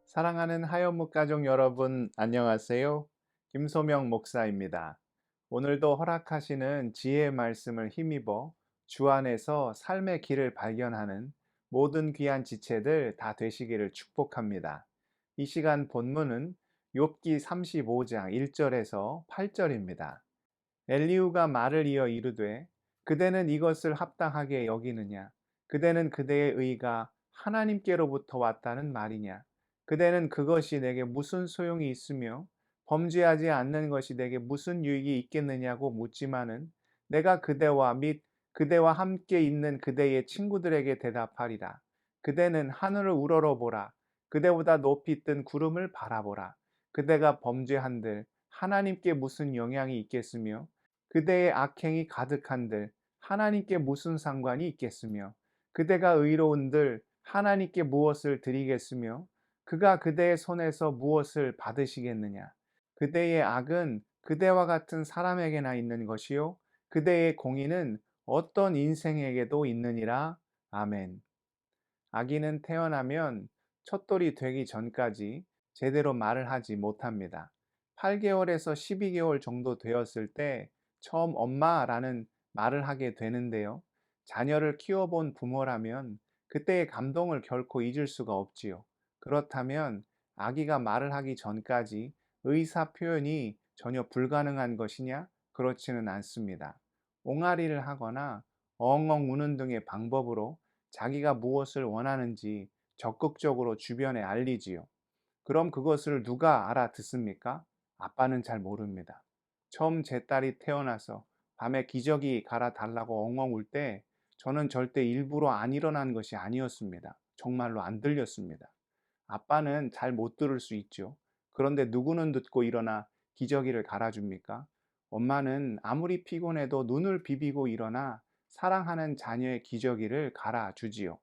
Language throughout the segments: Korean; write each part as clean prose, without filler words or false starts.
사랑하는 하연목 가족 여러분, 안녕하세요. 김소명 목사입니다. 오늘도 허락하시는 지혜의 말씀을 힘입어 주 안에서 삶의 길을 발견하는 모든 귀한 지체들 다 되시기를 축복합니다. 이 시간 본문은 욥기 35장 1절에서 8절입니다. 엘리후가 말을 이어 이르되 그대는 이것을 합당하게 여기느냐? 그대는 그대의 의가 하나님께로부터 왔다는 말이냐? 그대는 그것이 내게 무슨 소용이 있으며 범죄하지 않는 것이 내게 무슨 유익이 있겠느냐고 묻지만은 내가 그대와 및 그대와 함께 있는 그대의 친구들에게 대답하리라. 그대는 하늘을 우러러보라. 그대보다 높이 뜬 구름을 바라보라. 그대가 범죄한들 하나님께 무슨 영향이 있겠으며 그대의 악행이 가득한들 하나님께 무슨 상관이 있겠으며 그대가 의로운들 하나님께 무엇을 드리겠으며 그가 그대의 손에서 무엇을 받으시겠느냐. 그대의 악은 그대와 같은 사람에게나 있는 것이요 그대의 공의는 어떤 인생에게도 있느니라. 아멘. 아기는 태어나면 첫돌이 되기 전까지 제대로 말을 하지 못합니다. 8개월에서 12개월 정도 되었을 때 처음 엄마라는 말을 하게 되는데요. 자녀를 키워본 부모라면 그때의 감동을 결코 잊을 수가 없지요. 그렇다면 아기가 말을 하기 전까지 의사 표현이 전혀 불가능한 것이냐? 그렇지는 않습니다. 옹알이를 하거나 엉엉 우는 등의 방법으로 자기가 무엇을 원하는지 적극적으로 주변에 알리지요. 그럼 그것을 누가 알아듣습니까? 아빠는 잘 모릅니다. 처음 제 딸이 태어나서 밤에 기저귀 갈아달라고 엉엉 울 때 저는 절대 일부러 안 일어난 것이 아니었습니다. 정말로 안 들렸습니다. 아빠는 잘 못 들을 수 있죠. 그런데 누구는 듣고 일어나 기저귀를 갈아줍니까? 엄마는 아무리 피곤해도 눈을 비비고 일어나 사랑하는 자녀의 기저귀를 갈아주지요.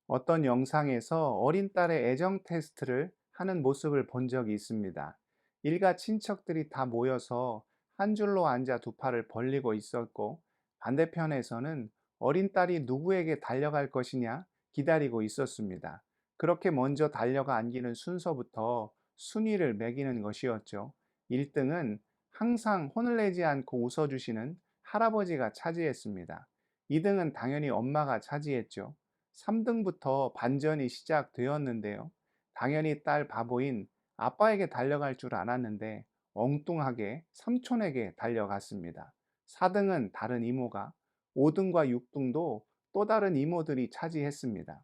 어떤 영상에서 어린 딸의 애정 테스트를 하는 모습을 본 적이 있습니다. 일가 친척들이 다 모여서 한 줄로 앉아 두 팔을 벌리고 있었고 반대편에서는 어린 딸이 누구에게 달려갈 것이냐 기다리고 있었습니다. 그렇게 먼저 달려가 안기는 순서부터 순위를 매기는 것이었죠. 1등은 항상 혼을 내지 않고 웃어주시는 할아버지가 차지했습니다. 2등은 당연히 엄마가 차지했죠. 3등부터 반전이 시작되었는데요. 당연히 딸 바보인 아빠에게 달려갈 줄 알았는데 엉뚱하게 삼촌에게 달려갔습니다. 4등은 다른 이모가, 5등과 6등도 또 다른 이모들이 차지했습니다.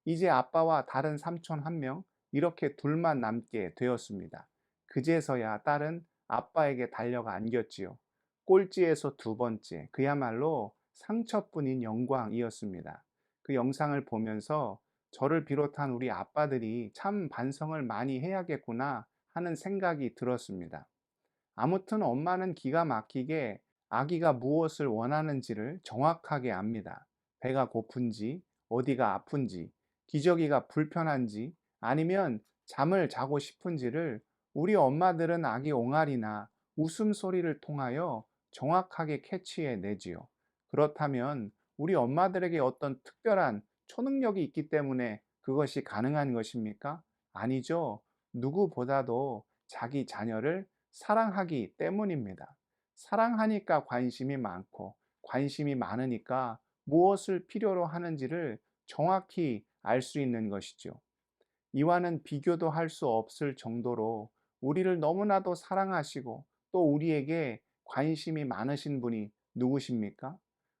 이제 아빠와 다른 삼촌 한 명, 이렇게 둘만 남게 되었습니다. 그제서야 딸은 아빠에게 달려가 안겼지요. 꼴찌에서 두 번째, 그야말로 상처뿐인 영광이었습니다. 그 영상을 보면서 저를 비롯한 우리 아빠들이 참 반성을 많이 해야겠구나 하는 생각이 들었습니다. 아무튼 엄마는 기가 막히게 아기가 무엇을 원하는지를 정확하게 압니다. 배가 고픈지, 어디가 아픈지, 기저귀가 불편한지, 아니면 잠을 자고 싶은지를 우리 엄마들은 아기 옹알이나 웃음소리를 통하여 정확하게 캐치해 내지요. 그렇다면 우리 엄마들에게 어떤 특별한 초능력이 있기 때문에 그것이 가능한 것입니까? 아니죠. 누구보다도 자기 자녀를 사랑하기 때문입니다. 사랑하니까 관심이 많고 관심이 많으니까 무엇을 필요로 하는지를 정확히 알 수 있는 것이죠. 이와는 비교도 할 수 없을 정도로 우리를 너무나도 사랑하시고 또 우리에게 관심이 많으신 분이 누구십니까?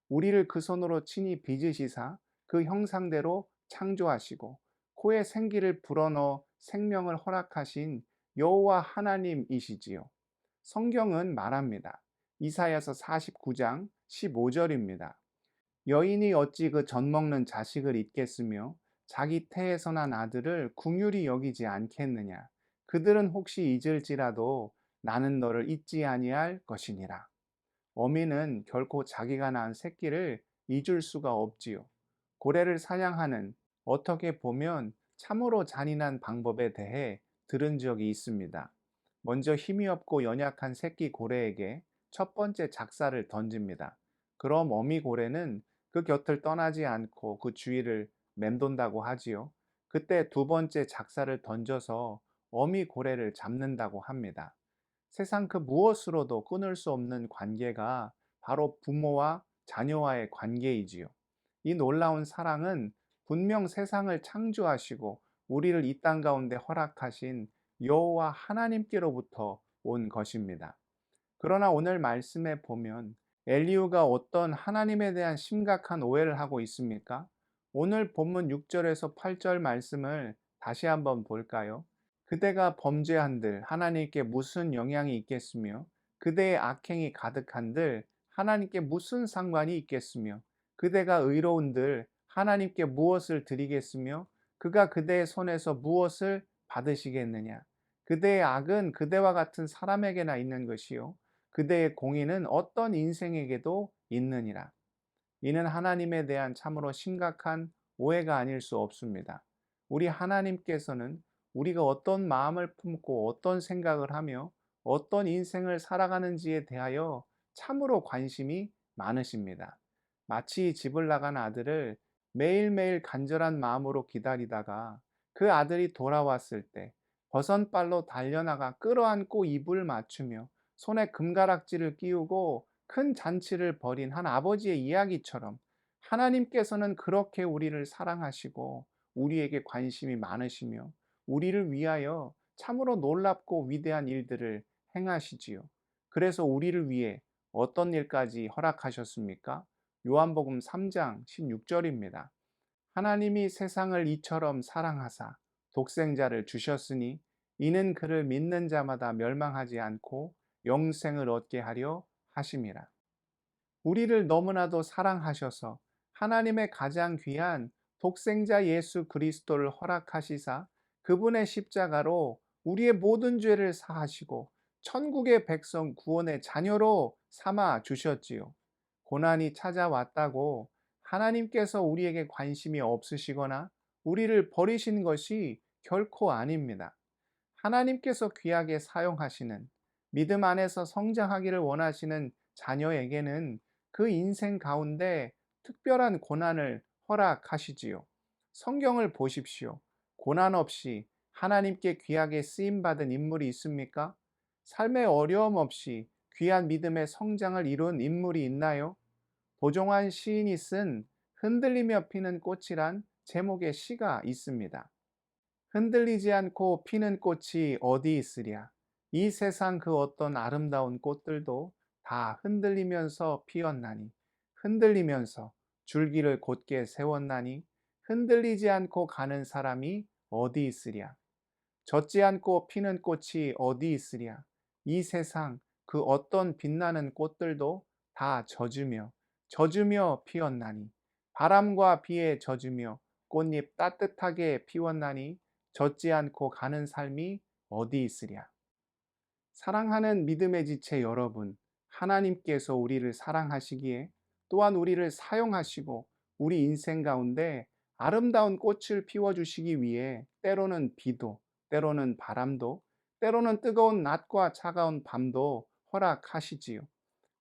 우리를 그 손으로 친히 빚으시사 그 형상대로 창조하시고 코에 생기를 불어넣어 생명을 허락하신 여호와 하나님이시지요. 성경은 말합니다. 이사야서 49장 15절입니다. 여인이 어찌 그 젖먹는 자식을 잊겠으며 자기 태에서 난 아들을 긍휼히 여기지 않겠느냐. 그들은 혹시 잊을지라도 나는 너를 잊지 아니할 것이니라. 어미는 결코 자기가 낳은 새끼를 잊을 수가 없지요. 고래를 사냥하는 어떻게 보면 참으로 잔인한 방법에 대해 들은 적이 있습니다. 먼저 힘이 없고 연약한 새끼 고래에게 첫 번째 작사를 던집니다. 그럼 어미 고래는 그 곁을 떠나지 않고 그 주위를 맴돈다고 하지요. 그때 두 번째 작사를 던져서 어미 고래를 잡는다고 합니다. 세상 그 무엇으로도 끊을 수 없는 관계가 바로 부모와 자녀와의 관계이지요. 이 놀라운 사랑은 분명 세상을 창조하시고 우리를 이 땅 가운데 허락하신 여호와 하나님께로부터 온 것입니다. 그러나 오늘 말씀에 보면 엘리후가 어떤 하나님에 대한 심각한 오해를 하고 있습니까? 오늘 본문 6절에서 8절 말씀을 다시 한번 볼까요? 그대가 범죄한들 하나님께 무슨 영향이 있겠으며 그대의 악행이 가득한들 하나님께 무슨 상관이 있겠으며 그대가 의로운들 하나님께 무엇을 드리겠으며 그가 그대의 손에서 무엇을 받으시겠느냐? 그대의 악은 그대와 같은 사람에게나 있는 것이요 그대의 공의는 어떤 인생에게도 있느니라. 이는 하나님에 대한 참으로 심각한 오해가 아닐 수 없습니다. 우리 하나님께서는 우리가 어떤 마음을 품고 어떤 생각을 하며 어떤 인생을 살아가는지에 대하여 참으로 관심이 많으십니다. 마치 집을 나간 아들을 매일매일 간절한 마음으로 기다리다가 그 아들이 돌아왔을 때 버선발로 달려나가 끌어안고 입을 맞추며 손에 금가락지를 끼우고 큰 잔치를 벌인 한 아버지의 이야기처럼 하나님께서는 그렇게 우리를 사랑하시고 우리에게 관심이 많으시며 우리를 위하여 참으로 놀랍고 위대한 일들을 행하시지요. 그래서 우리를 위해 어떤 일까지 허락하셨습니까? 요한복음 3장 16절입니다. 하나님이 세상을 이처럼 사랑하사 독생자를 주셨으니 이는 그를 믿는 자마다 멸망하지 않고 영생을 얻게 하려 하심이라. 우리를 너무나도 사랑하셔서 하나님의 가장 귀한 독생자 예수 그리스도를 허락하시사 그분의 십자가로 우리의 모든 죄를 사하시고 천국의 백성 구원의 자녀로 삼아 주셨지요. 고난이 찾아왔다고 하나님께서 우리에게 관심이 없으시거나 우리를 버리신 것이 결코 아닙니다. 하나님께서 귀하게 사용하시는 믿음 안에서 성장하기를 원하시는 자녀에게는 그 인생 가운데 특별한 고난을 허락하시지요. 성경을 보십시오. 고난 없이 하나님께 귀하게 쓰임받은 인물이 있습니까? 삶의 어려움 없이 귀한 믿음의 성장을 이룬 인물이 있나요? 도종환 시인이 쓴 흔들리며 피는 꽃이란 제목의 시가 있습니다. 흔들리지 않고 피는 꽃이 어디 있으랴. 이 세상 그 어떤 아름다운 꽃들도 다 흔들리면서 피었나니 흔들리면서 줄기를 곧게 세웠나니 흔들리지 않고 가는 사람이 어디 있으랴. 젖지 않고 피는 꽃이 어디 있으랴. 이 세상 그 어떤 빛나는 꽃들도 다 젖으며 피었나니 바람과 비에 젖으며 꽃잎 따뜻하게 피웠나니 젖지 않고 가는 삶이 어디 있으랴. 사랑하는 믿음의 지체 여러분, 하나님께서 우리를 사랑하시기에 또한 우리를 사용하시고 우리 인생 가운데 아름다운 꽃을 피워주시기 위해 때로는 비도, 때로는 바람도, 때로는 뜨거운 낮과 차가운 밤도 허락하시지요.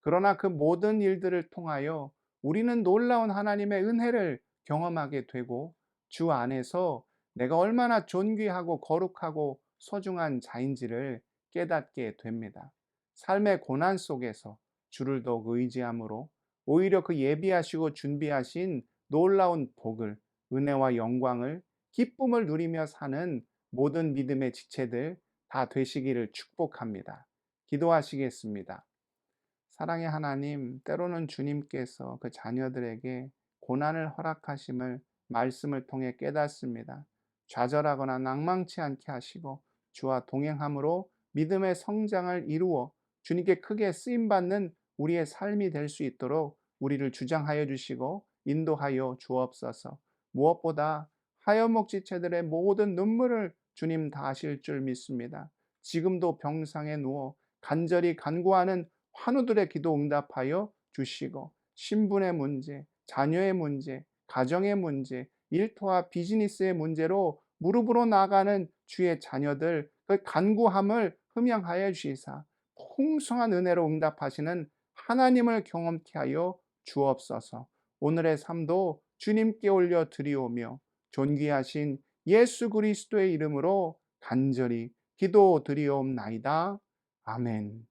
그러나 그 모든 일들을 통하여 우리는 놀라운 하나님의 은혜를 경험하게 되고 주 안에서 내가 얼마나 존귀하고 거룩하고 소중한 자인지를 깨닫게 됩니다. 삶의 고난 속에서 주를 더욱 의지함으로 오히려 그 예비하시고 준비하신 놀라운 복을, 은혜와 영광을, 기쁨을 누리며 사는 모든 믿음의 지체들 다 되시기를 축복합니다. 기도하시겠습니다. 사랑의 하나님, 때로는 주님께서 그 자녀들에게 고난을 허락하심을 말씀을 통해 깨닫습니다. 좌절하거나 낭망치 않게 하시고 주와 동행함으로 믿음의 성장을 이루어 주님께 크게 쓰임받는 우리의 삶이 될 수 있도록 우리를 주장하여 주시고 인도하여 주옵소서. 무엇보다 하여목 지체들의 모든 눈물을 주님 다 아실 줄 믿습니다. 지금도 병상에 누워 간절히 간구하는 환우들의 기도 응답하여 주시고 신분의 문제, 자녀의 문제, 가정의 문제, 일터와 비즈니스의 문제로 무릎으로 나가는 주의 자녀들 그 간구함을 흠양하여 주시사 풍성한 은혜로 응답하시는 하나님을 경험케 하여 주옵소서. 오늘의 삶도 주님께 올려 드리오며 존귀하신 예수 그리스도의 이름으로 간절히 기도드리옵나이다. 아멘.